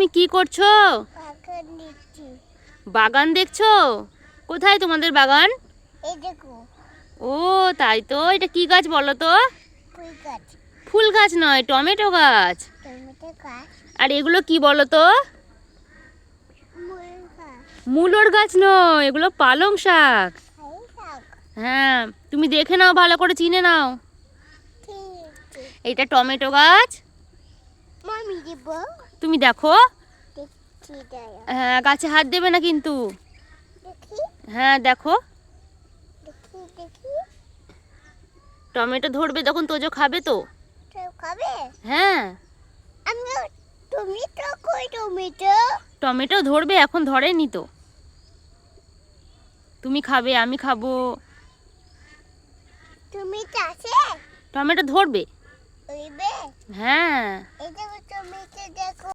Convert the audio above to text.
তুমি কি করছো? বাগান দেখছি। বাগান দেখছো? কোথায় তোমাদের বাগান? এই দেখো, ও তাই তো। এটা কি গাছ বলো তো? ফুল গাছ, ফুল গাছ নয়, টমেটো গাছ। টমেটো গাছ, আর এগুলো কি বলো তো? মূল গাছ, মূলোর গাছ নয়, এগুলো পালং শাক। খাই শাক। হ্যাঁ, তুমি দেখে নাও, ভালো করে চিনে নাও। ঠিক আছে। এটা টমেটো গাছ। মামি দিব। তুমি দেখো। দেখছি দাঁড়া। হ্যাঁ, গাছে হাত দেবে না কিন্তু। দেখি, হ্যাঁ দেখো, দেখি, দেখি। টমেটো ধরবে তখন তোজো খাবে তো। কেউ খাবে? হ্যাঁ, আমি টমেটো কই টমেটো? টমেটো ধরবে, এখন ধরেনি তো। তুমি খাবে, আমি খাবো। তুমি আছে? টমেটো ধরবে। ওইবে? হ্যাঁ। এই দেখো টমেটো দেখো।